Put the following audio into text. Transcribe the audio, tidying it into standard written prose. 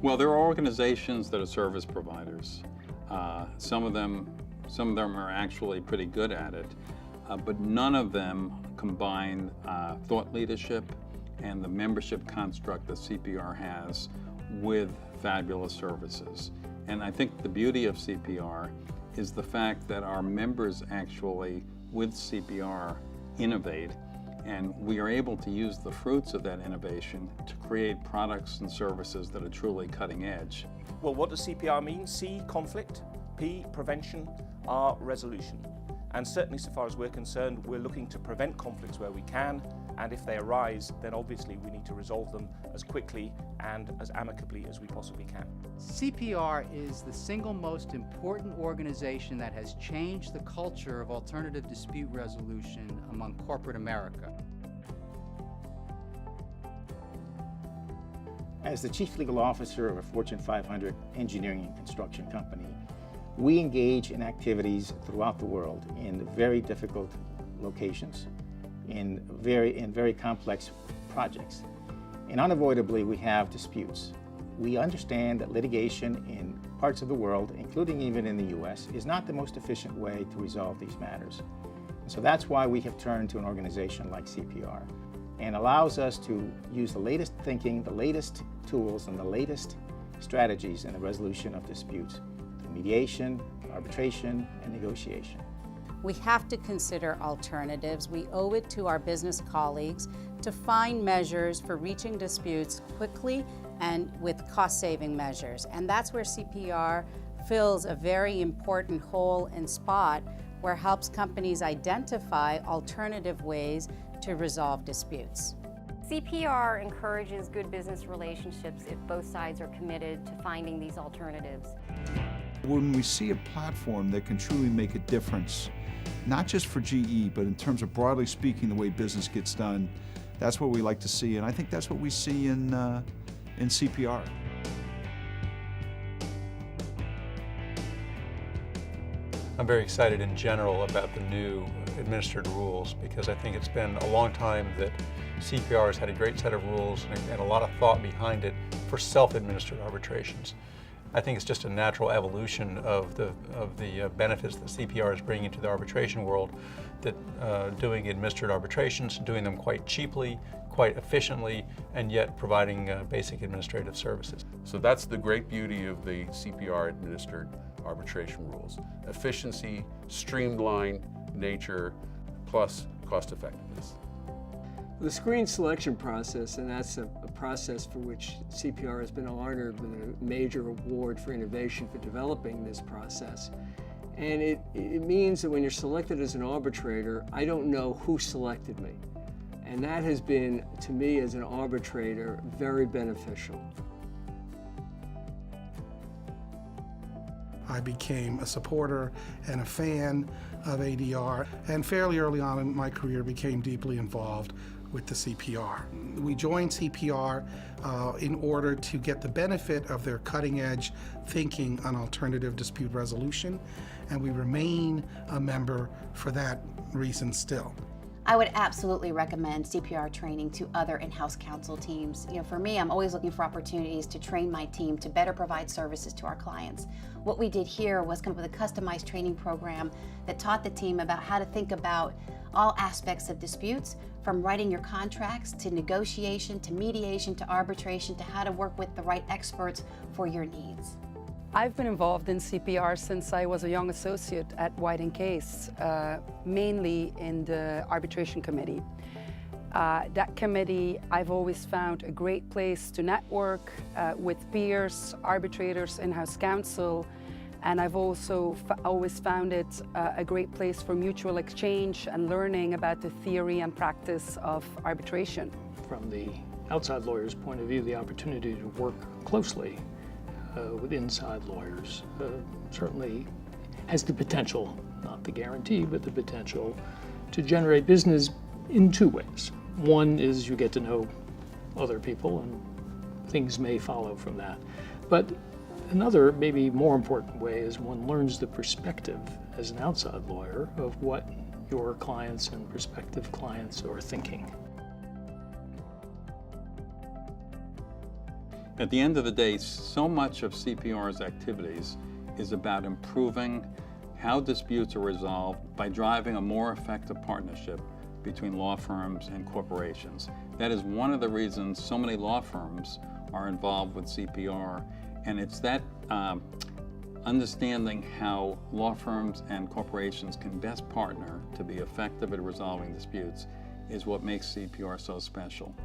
Well, there are organizations that are service providers. Some of them are actually pretty good at it, but none of them combine thought leadership and the membership construct that CPR has with fabulous services. And I think the beauty of CPR is the fact that our members actually, with CPR, innovate, and we are able to use the fruits of that innovation to create products and services that are truly cutting edge. Well, what does CPR mean? C, conflict, P, prevention, R, resolution. And certainly so far as we're concerned, we're looking to prevent conflicts where we can, and if they arise, then obviously we need to resolve them as quickly and as amicably as we possibly can. CPR is the single most important organization that has changed the culture of alternative dispute resolution among corporate America. As the Chief Legal Officer of a Fortune 500 engineering and construction company, we engage in activities throughout the world in very difficult locations, in very complex projects. And unavoidably, we have disputes. We understand that litigation in parts of the world, including even in the US, is not the most efficient way to resolve these matters. And so that's why we have turned to an organization like CPR, and allows us to use the latest thinking, the latest tools, and the latest strategies in the resolution of disputes, through mediation, arbitration, and negotiation. We have to consider alternatives. We owe it to our business colleagues to find measures for reaching disputes quickly and with cost-saving measures. And that's where CPR fills a very important hole and spot where it helps companies identify alternative ways to resolve disputes. CPR encourages good business relationships if both sides are committed to finding these alternatives. When we see a platform that can truly make a difference, not just for GE, but in terms of broadly speaking the way business gets done, that's what we like to see, and I think that's what we see in CPR. I'm very excited in general about the new administered rules because I think it's been a long time that CPR has had a great set of rules and a lot of thought behind it for self-administered arbitrations. I think it's just a natural evolution of the benefits that CPR is bringing to the arbitration world, that doing administered arbitrations, doing them quite cheaply, quite efficiently, and yet providing basic administrative services. So that's the great beauty of the CPR administered arbitration rules. Efficiency, streamlined nature, plus cost effectiveness. The screen selection process, and that's a process for which CPR has been honored with a major award for innovation for developing this process. And it means that when you're selected as an arbitrator, I don't know who selected me. And that has been, to me as an arbitrator, very beneficial. I became a supporter and a fan of ADR, and fairly early on in my career became deeply involved with the CPR. We joined CPR in order to get the benefit of their cutting-edge thinking on alternative dispute resolution, and we remain a member for that reason still. I would absolutely recommend CPR training to other in-house counsel teams. For me, I'm always looking for opportunities to train my team to better provide services to our clients. What we did here was come up with a customized training program that taught the team about how to think about all aspects of disputes, from writing your contracts to negotiation to mediation to arbitration to how to work with the right experts for your needs. I've been involved in CPR since I was a young associate at White & Case, mainly in the arbitration committee. That committee I've always found a great place to network with peers, arbitrators, in-house counsel, and I've also always found it a great place for mutual exchange and learning about the theory and practice of arbitration. From the outside lawyer's point of view, the opportunity to work closely with inside lawyers certainly has the potential, not the guarantee, but the potential to generate business in two ways. One is you get to know other people and things may follow from that. But another, maybe more important way is one learns the perspective as an outside lawyer of what your clients and prospective clients are thinking. At the end of the day, so much of CPR's activities is about improving how disputes are resolved by driving a more effective partnership between law firms and corporations. That is one of the reasons so many law firms are involved with CPR, and it's that understanding how law firms and corporations can best partner to be effective at resolving disputes is what makes CPR so special.